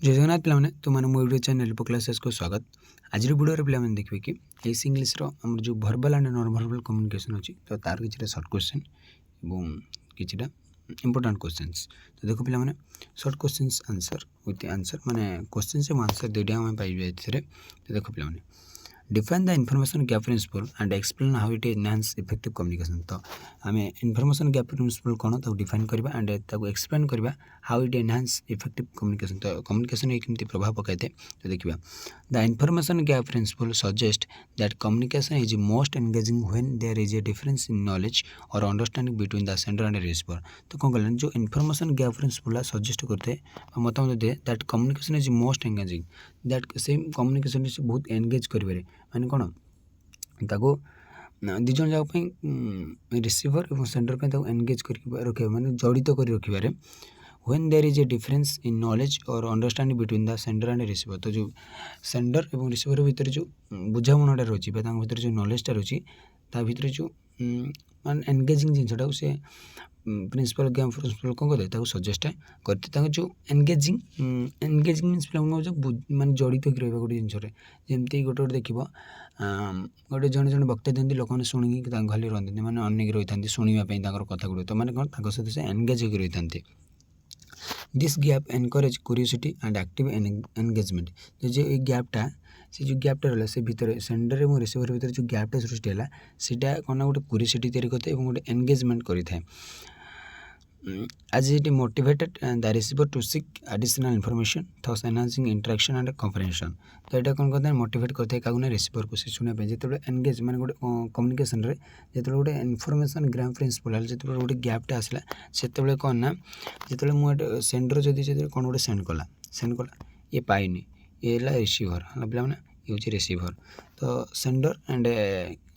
जय जगन्नाथ पे तुम मैंने मो यूट्यूब चैनल रिपो क्लासेस को स्वागत। आज वीडियो पे देखिए कि एस इंग्लिश आम जो verbal and non verbal communication अच्छी तो तार कि सर्ट क्वेश्चन और किटा इंपोर्टाट क्वेश्चंस। तो देखो पे short questions answer with answer माने क्वेश्चन से आंसर दुईटा आम पाइबे। तो देखो पे define the information gap principle and explain how it enhance effective communication. तो आम इनफॉरमेशन गैप प्रिंसिपल कौन तो डिफाइन करबा एंड ताको एक्सप्लेन करबा how it enhance effective communication. तो कम्युनिकेशन ये केमती प्रभाव पकाई थे तो देखिए the information gap principle suggest that communication is most engaging when there is a difference in knowledge और understanding between the sender and receiver. तो कौन कहलें जो इनफॉरमेशन गैप प्रिंसिपल सजेस्ट करते मतामत दे that communication is most engaging that same communication से बहुत एंगेज करें माने कौन ताको दिज जाक रिसीवर और सेंडर पे एंगेज कर रखा माने जड़ित कर रखिबारे when there is a difference in knowledge और understanding between the sender and receiver. तो जो सेंडर और रिसीवर भितर जो बुझामणाटा रही भर जो नॉलेजटा रही भर जो मान एंगेजिंग जिनटा से प्रिंसिपल गैप प्रिंसिपल कौन करते सजेस्ट करते जो एंगेजिंग मीन्स जो माने जड़ित होकर रहा गोटे जिनस जमती गोटे गोटे देख गोटे जड़े जड़े वक्ता दिखती लोक मैंने शुणिक खाली रही मैंने अनेक रही था शुणापी कथा गुड़ तो मैंने कौन सहित से एंगेज होकर रही था। This gap encourage curiosity and active engagement. तो जो ये गैपटा से जो गैपटा रहा से भितर सेंडर और रिसीवर भितर जो गैपटा सृष्टि है सीटा कौन गोटे क्यूरियोसिटी तैयारी करते हैं गोटे एंगेजमेंट करें as it motivated the receiver to seek additional information thus enhancing interaction and comprehension। तो यहाँ कौन करते हैं मोटिवेट करते हैं क्या रिसीवर को शुणापी जो एंगेज मैंने गोटे कम्युनिकेशन रे जो गोटे इनफॉरमेशन गैप प्रिंसिपल जो गोटे गैपटा आसला से कौन ना जो मुझे सेंडर जब कौन गोटे सेंड कला ये पाइनि ये रिसीवर पे ये हूँ रिसीवर। तो सेंडर एंड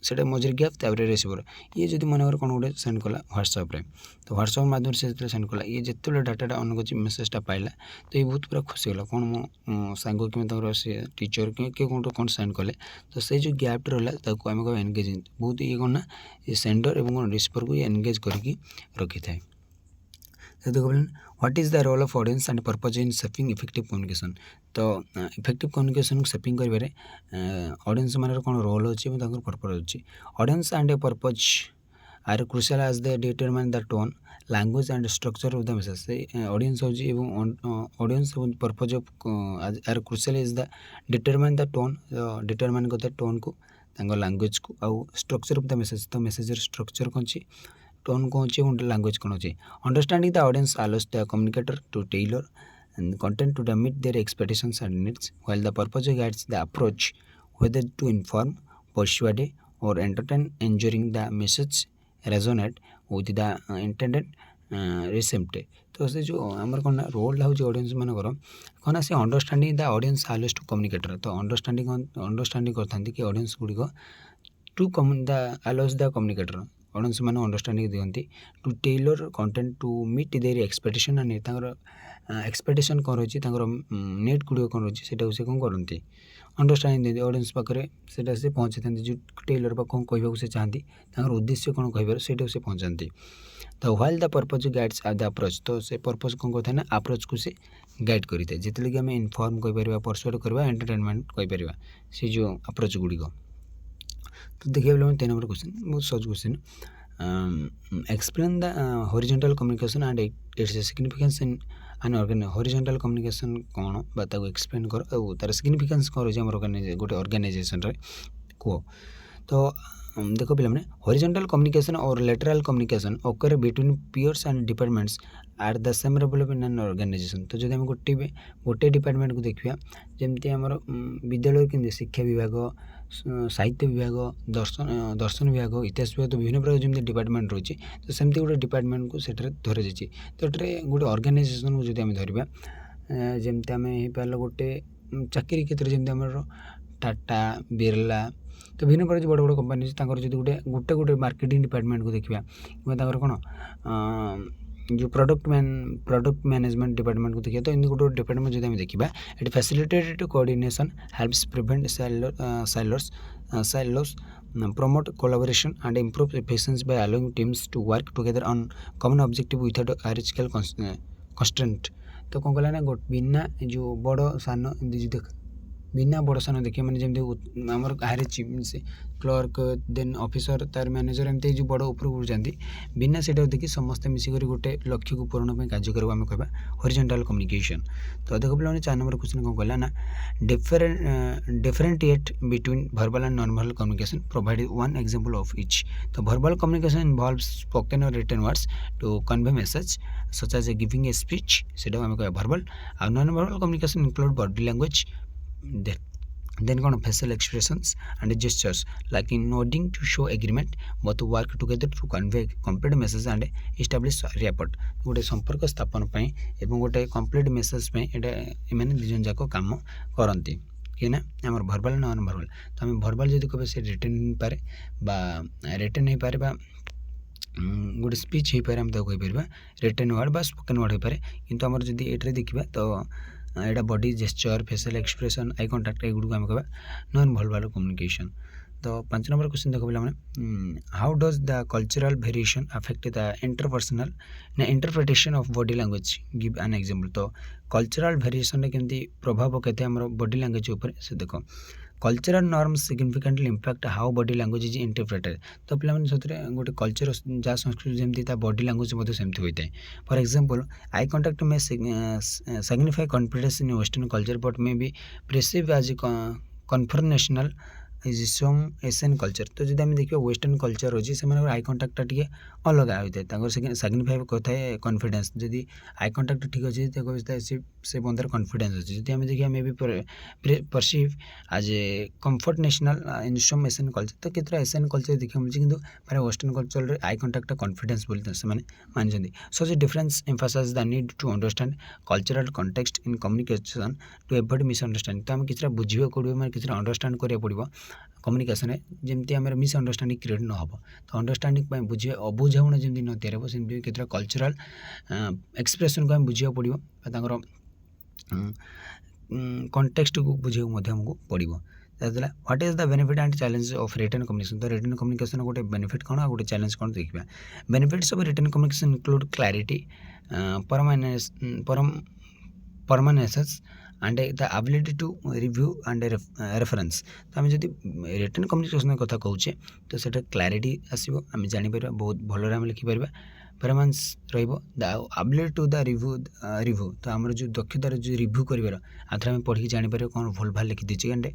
से मझे गैप तापर रिसीवर ये जो मन कौन गोटे सेंड कला व्हाट्सएप रे तो व्हाट्सएप माध्यम से सेंड कला ये जिते डाटा ऑन कर मेसेजटा पाइला तो ये बहुत पूरा खुशी गला कौन मो सांग कि से टीचर कि कौन सेंड कले तो से जो गैप रहा आम कह एनगेजिंग बहुत ये कौन ना ये सेंडर और रिसीवर को एनगेज करके रखी थाए। तो देखो what is the role of audience and purpose in shaping effective communication. तो इफेक्टिव कम्युनिकेशन शेपिंग करें ऑडियंस मान कौन रोल अच्छी पर्पज अच्छी audience and purpose are crucial as they determine the tone language and structure of the message. Audience audience purpose of are crucial is the determine the tone determine करते tone को language को आउ structure of the message तो मेसेजर structure कौन अच्छी tone कौन अच्छी language कौन अच्छी understanding the audience allows the communicator to tailor and content to meet their expectations and needs while the purpose guides the approach whether to inform persuade or entertain ensuring the message resonate with the intended recipient। तो से जो आमर कौन role हूँ audience मानकर कौन से understanding the audience allows to communicator तो अंडरस्टैंडिंग करते कि ऑडियंस गुड़िक to the allows the communicator audience मैंने अंडरस्टैंडिंग दिखती to tailor content to meet their expectation and expectation कौन रही नेट गुड़िक कौन रही है से कौन करती अंडरस्टैंडिंग देती ऑडियंस पाखे से पहुँचे था जो टेलर कौन कहू से चाहती उद्देश्य कौन कह से पहुँचाती। तो while the purpose guides the approach तो से पर्पज कौन कहता है ना अप्रोच को से गाइड करें जितने कि आम इनफॉर्म कहीपर परसुएड करवा एंटरटेनमेंट कहीपर से जो अप्रोच गुड़िक। तो देखिए 3 नंबर क्वेश्चन बहुत सहज question explain the horizontal communication and its significance in an horizontal communication कौन बात एक्सप्लेन कर तार सिग्निफिकेंस कौन रही गोटे ऑर्गेनाइजेशन रे कह। तो देखो पे horizontal communication or lateral communication occur between peers and departments are the same level in an organisation. तो जब गोटे डिपार्टमेंट को देखा जमती आम विद्यालय के शिक्षा विभाग साहित्य विभाग दर्शन विभाग इतिहास विभाग तो विभिन्न प्रकार जमी डिपार्टमेंट रही है तो सेमती गोटे डिपार्टमेंट को सेठे धर जाइए। तो ये गोटे ऑर्गेनाइजेशन को जो आम धरवा जमती आम हो पार गोटे चाकरी क्षेत्र में जमी आम टाटा बिरला तो विभिन्न प्रकार जो बड़ बड़ कंपनी जो गोटे गोटे मार्केटिंग डिपार्टमेंट को देखा कि कौन जो प्रोडक्ट मैनेजमेंट डिपार्टमेंट को देखिए तो इन गोटे डिपार्टमेंट जो देखा ये facilitated coordination helps prevent silos promote collaboration and improve efficiency by allowing teams to work together on common objective without hierarchical constraint। तो कौन कला ना बिना जो बड़ सान देख बिना बड़ सान देखिए मैंने जमी आमर कहे से क्लर्क देन ऑफिसर तार मैनेजर एमती जो बड़ उपरକୁ जाती बिना से देखिए समस्ते मिसिक गोटे लक्ष्य को पूरण में कार्य करूँ आम कह हॉरिजॉन्टल कम्युनिकेशन। तो देखो पे 4 नंबर क्वेश्चन कौन कहला ना differentiate between verbal and non verbal communication provide one example of each. तो वर्बल कम्युनिकेशन इन्वॉल्व्स स्पोकन और written words to convey message such as a giving a speech से आम कह वर्बल और non verbal communication include body language then कौन facial expressions and gestures like in nodding to show agreement both work together to convey complete message and establish rapport। गोटे संपर्क स्थापन पाई एवं गोटे कंप्लीट मेसेज पे एटा एमाने दुजन जाक काम करती कि ना आमर वर्बल नॉन वर्बल। तो आम वर्बल जदि कहे से रिटन नहीं पारे बा रिटन नहीं पारे बा गोटे स्पीच हो पारे आम कहीपर रिटन वर्ड बा स्पोकन वर्ड हो पारे किंतु आमर जदि एटा देखिबा तो एटा body gesture facial expression I contact एगुड़ आम कह नॉन वर्बल कम्युनिकेशन। तो 5 नंबर क्वेश्चन देख पे how does the cultural variation affect the interpersonal ना interpretation of body language give an example. तो कल्चरल वेरिएशन केमती प्रभाव पकते आम बॉडी लैंग्वेज उपर से देख cultural norms significantly impact how body language is interpreted. तो पे गोटे कल्चर जहाँ संस्कृति जमी बॉडी लैंग्वेज सेमती होता है। For example eye contact may signify confidence in western culture but may be perceived as confrontational is some Asian culture. तो जब आम देखिए वेस्टर्न कल्चर अच्छी से आई कंटाक्टा टी अलग होता है सिग्निफाई कथा कॉन्फिडेंस जदि आई कंटाक्ट ठीक अच्छे तो से बंदर कॉन्फिडेंस अच्छे जब आम देखिए may be perceive as a confrontational in some Asian culture. तो केतरा एशियन कल्चर देखा मिलती कि प्राय western culture eye contact confidence बोली से मानी such difference emphasize the need to understand cultural context in communication to avoid misunderstanding. तो आम किसी बुझे पड़ो मैं किसी अंडरस्टैंड करा पड़ो कम्युनिकेशन जमी आम मिसअंडरस्टैंडिंग क्रिएट न हो। तो अंडरस्टैंडिंग बुझे अबुझाणा जमी न तैयार सेमती केतरा कल्चरल एक्सप्रेशन को आम बुझा पड़ो कॉन्टेक्स्ट को बुझे आमको पड़ो। What is the benefit and challenge of written communication. तो रिटन कम्युनिकेशन गोटे बेनिफिट कौन आ गोटे चैलेंज कौन देखा। Benefits of written communication include clarity permanence and the ability to review and reference. तो आम जब रिटन कम्युनिकेशन कथा कहूचे तो सेटा क्लैरिटी आसो आम जापर बहुत भल आम लिखिपर permanence the ability to the review तो आम जो दक्षतार जो रिव्यू कर आथर आम पढ़ी जापर कौन भूल भाल लिखी देचे एंड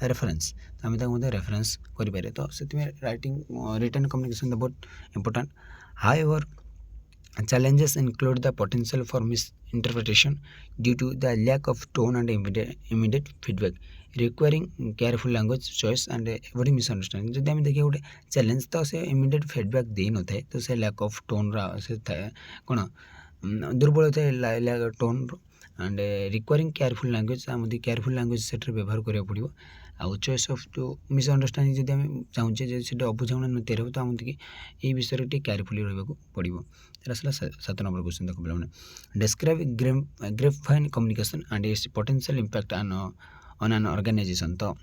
रेफरेंस तो आम रेफरेंस करें। तो से राइटिंग रिटन कम्युनिकेशन बहुत important. However challenges include the potential for misinterpretation due to the lack of tone and immediate feedback requiring careful language choice and avoiding misunderstanding। जब आम देखिए गोटे चैलेंज तो से इमिडिएट फीडबैक दे न था तो से लैक ऑफ टोन से कौन दुर्बल होता है tone and requiring careful language आम केयरफुल लैंग्वेज से व्यवहार करा पड़ो आउ चॉइस ऑफ जो मिसअंडरस्टैंडिंग जब आम चाहूचे जो अबुझाणा न तैयार हो तो आमको ये विषय टी केयरफुली रहा पड़ो। आसला 7 नंबर क्वेश्चन देख पे describe grapevine communication and its potential impact on an organisation. तो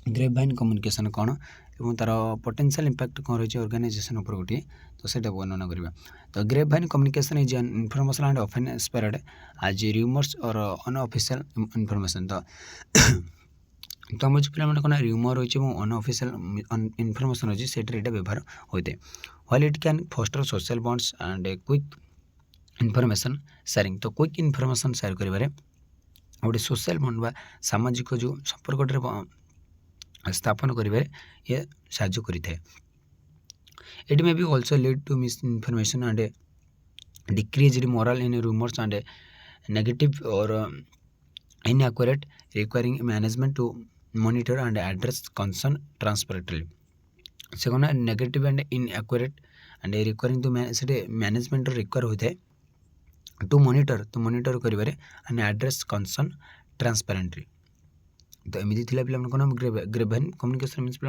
ग्रेपवाइन कम्युनिकेशन कौन और तार पोटेंशियल इंपैक्ट कौन रही ऑर्गेनाइजेशन उपर गोटे तो से वर्णना करवा। तो grapevine communication is an information and often spread as rumours or unofficial information. तो आम जो पे कौन र्यूमर रही अनऑफिशियल इनफॉरमेशन अच्छी से व्यवहार होता है। While it can foster social bonds and quick information sharing. तो क्विक इनफॉरमेशन शेयर करें गोटे सोशल बॉन्ड बा सामाजिक जो संपर्क स्थापन करें ये साहाय्य करें। It may be also lead to misinformation and decrease morale in rumours and negative or inaccurate requiring management to monitor and address concern transparently। से कौन negative and inaccurate and requiring तो से मैनेजमेंट रिक्वायर होता है to monitor करें and address concern transparently. तो एमती थी पे कौन ग्रेपवाइन कम्युनिकेशन मीन्स पे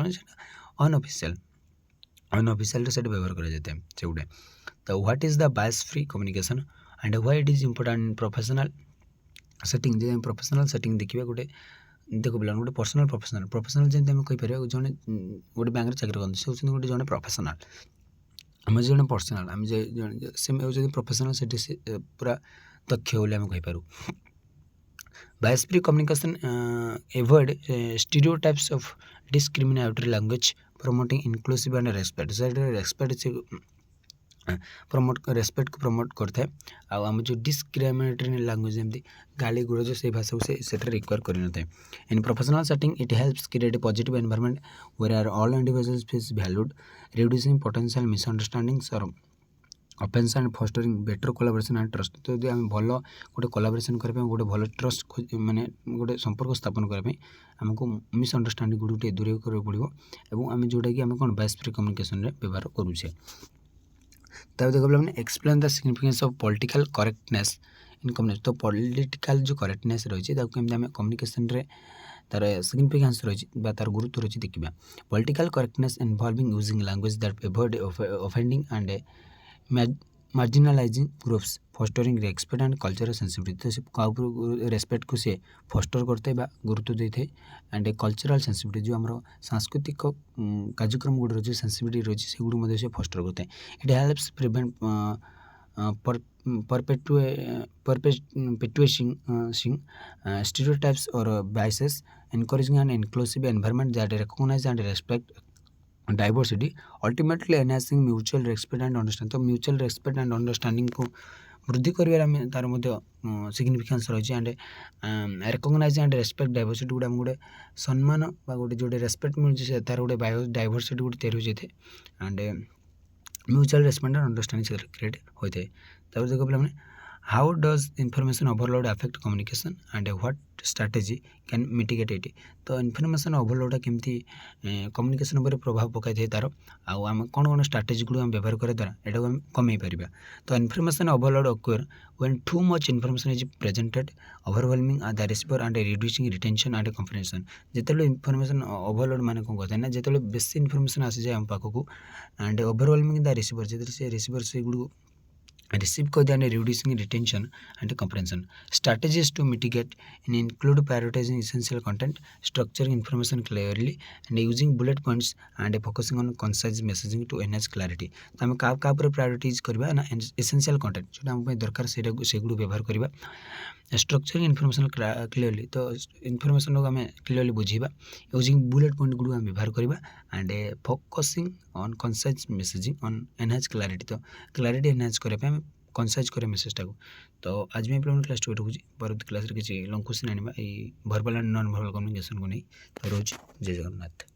अनऑफिशियल से व्यवहार कर जाता है से गोटे। तो what is the bias free communication and why it is important in professional setting. जब प्रोफेशनल सेटिंग देखिए गोटे देख पे गोटे प्रोफेशनल जमी आम कहीपर जड़े गोटे बैंक चाकरी करते से होती गोटे जड़े प्रोफेशनल आम जड़े पर्सनाल आम से प्रोफेशनल से पूरा ଦକ୍ଷ ବୋଲି ଆମେ କହିପାରୁ। Bias free communication avoid stereotypes of discriminatory language promoting inclusive and respect। ସେଇଟା ରେସ୍ପେକ୍ଟକୁ ପ୍ରମୋଟ୍ କରିଥାଏ। ଆଉ ଆମ ଯେଉଁ ଡିସ୍କ୍ରିମିନେଟରୀ ଲାଙ୍ଗୁଏଜ୍ ଯେମିତି ଗାଳି ଗୁଳଜ ସେଇ ଭାଷାକୁ ସେ ସେଥିରେ ରିକ୍ୱାର କରିନଥାଏ। In professional setting it helps create a positive environment where all individuals feels valued, reducing potential misunderstandings or offense and fostering better collaboration and trust। ତ ଯଦି ଆମେ ଭଲ ଗୋଟେ କୋଲାବୋରେସନ୍ କରିବା ପାଇଁ ଗୋଟେ ଭଲ ଟ୍ରଷ୍ଟ ମାନେ ଗୋଟେ ସମ୍ପର୍କ ସ୍ଥାପନ କରିବା ପାଇଁ ଆମକୁ ମିସ୍ଅଣ୍ଡରଷ୍ଟାଣ୍ଡିଂ ଗୁଡ଼ିକୁ ଟିକେ ଦୂରେଇ କରିବାକୁ ପଡ଼ିବ ଏବଂ ଆମେ ଯେଉଁଟାକି ଆମେ କ'ଣ ବାୟସ୍ ଫ୍ରି କମ୍ୟୁନିକେସନ୍ରେ ବ୍ୟବହାର କରୁଛେ। ତାପରେ ଦେଖିବା ମାନେ explain the significance of political correctness in communication. ତ ପଲିଟିକାଲ୍ ଯେଉଁ କରେକ୍ଟନେସ୍ ରହିଛି ତାକୁ କେମିତି ଆମେ କମ୍ୟୁନିକେସନ୍ରେ ତାର ସିଗ୍ନିଫିକାନ୍ସ ରହିଛି ବା ତାର ଗୁରୁତ୍ୱ ରହିଛି ଦେଖିବା। Political correctness involving using language that avoid offending and marginalizing groups fostering respect and cultural sensitivity. ତ ସେ କାହା ଉପରୁ ରେସ୍ପେକ୍ଟକୁ ସେ ଫଷ୍ଟର କରିଥାଏ ବା ଗୁରୁତ୍ୱ ଦେଇଥାଏ ଆଣ୍ଡ କଲଚରାଲ୍ ସେନ୍ସିଟିଭିଟି ଯେଉଁ ଆମର ସାଂସ୍କୃତିକ କାର୍ଯ୍ୟକ୍ରମ ଗୁଡ଼ିକ ରହିଛି ସେନ୍ସିଟିଭିଟି ରହିଛି ସେଗୁଡ଼ିକୁ ମଧ୍ୟ ସେ ଫଷ୍ଟର କରିଥାଏ। It helps prevent perpetuating stereotypes or biases, encouraging an inclusive environment that recognize and respect diversity, ultimately enhancing mutual respect and understanding। तो mutual respect and understanding को वृद्धि କରିବାରେ ଆମେ ତାର ମଧ୍ୟ ସିଗ୍ନିଫିକାନ୍ସ ରହିଛି and recognise and respect diversity ଗୋଟେ ଆମେ ଗୋଟେ ସମ୍ମାନ ବା ଗୋଟେ ଯେଉଁଟେ ରେସ୍ପେକ୍ଟ ମିଳୁଛି ସେ ତାର ଗୋଟେ ଡାଇଭର୍ସିଟି ଗୋଟେ ତିଆରି ହୋଇଯାଇଥାଏ and mutual respect and understanding ସେଥିରେ କ୍ରିଏଟ୍ ହୋଇଥାଏ। ତାପରେ ଦେଖିବା ପିଲାମାନେ how does information overload affect communication and what strategy can mitigate it. ତ ଇନଫର୍ମେସନ୍ ଓଭରଲୋଡ଼ଟା କେମିତି କମ୍ୟୁନିକେସନ୍ ଉପରେ ପ୍ରଭାବ ପକାଇଥାଏ ତାର ଆଉ ଆମେ କ'ଣ କ'ଣ ଷ୍ଟ୍ରାଟେଜିଗୁଡ଼ିକୁ ଆମେ ବ୍ୟବହାର କରିବା ଦ୍ୱାରା ଏଟାକୁ ଆମେ କମେଇ ପାରିବା। ତ information overload occur when too much information is presented, overwhelming the receiver and reducing retention and comprehension। ଯେତେବେଳେ ଇନଫର୍ମେସନ୍ ଓଭରଲୋଡ଼ ମାନେ କ'ଣ କହିଥାଏ ନା ଯେତେବେଳେ ବେଶୀ ଇନଫର୍ମେସନ୍ ଆସିଯାଏ ଆମ ପାଖକୁ ଆଣ୍ଡ ଓଭରୱେଲମିଂ ଦ ରିସିଭର ଯେତେବେଳେ ସେ ରିସିଭର ସେଗୁଡ଼ିକୁ receive କରିଦିଏ and reducing retention and comprehension। strategies to mitigate include prioritizing essential content, structuring information clearly and using bullet points and focusing on concise messaging to enhance clarity। ତ ଆମେ କାହା ଉପରେ ପ୍ରାୟୋରିଟାଇଜ୍ କରିବା ନା ଏସେନ୍ସିଆଲ୍ କଣ୍ଟେଣ୍ଟ ଯେଉଁଟା ଆମ ପାଇଁ ଦରକାର ସେଗୁଡ଼ିକୁ ବ୍ୟବହାର କରିବା। ଷ୍ଟ୍ରକ୍ଚରିଂ ଇନଫର୍ମେସନ୍ କ୍ଲିୟରଲି ତ ଇନଫର୍ମେସନ୍କୁ ଆମେ କ୍ଲିୟରଲି ବୁଝିବା। ୟୁଜିଂ ବୁଲେଟ୍ ପଏଣ୍ଟ ଗୁଡ଼ିକୁ ଆମେ ବ୍ୟବହାର କରିବା and focusing on concise messaging on enhance clarity. ତ କ୍ଲାରିଟି ଏନହାନ୍ସ କରିବା ପାଇଁ ଆମେ କନସାଇଜ୍ କରିବା ମେସେଜଟାକୁ। ତ ଆଜି ପାଇଁ ପିଲାମାନେ କ୍ଲାସ୍ ଟୁ ରଖୁଛି ପରବର୍ତ୍ତୀ କ୍ଲାସ୍ରେ କିଛି ଲଙ୍ଗ କ୍ୱେଶ୍ଚିନ୍ ଆଣିବା ଏଇ ଭର୍ବାଲ୍ ଆଣ୍ଡ ନନ୍ ଭର୍ବାଲ୍ କମ୍ୟୁନିକେସନ୍କୁ ନେଇ। ରହୁଛି ଜୟ ଜଗନ୍ନାଥ।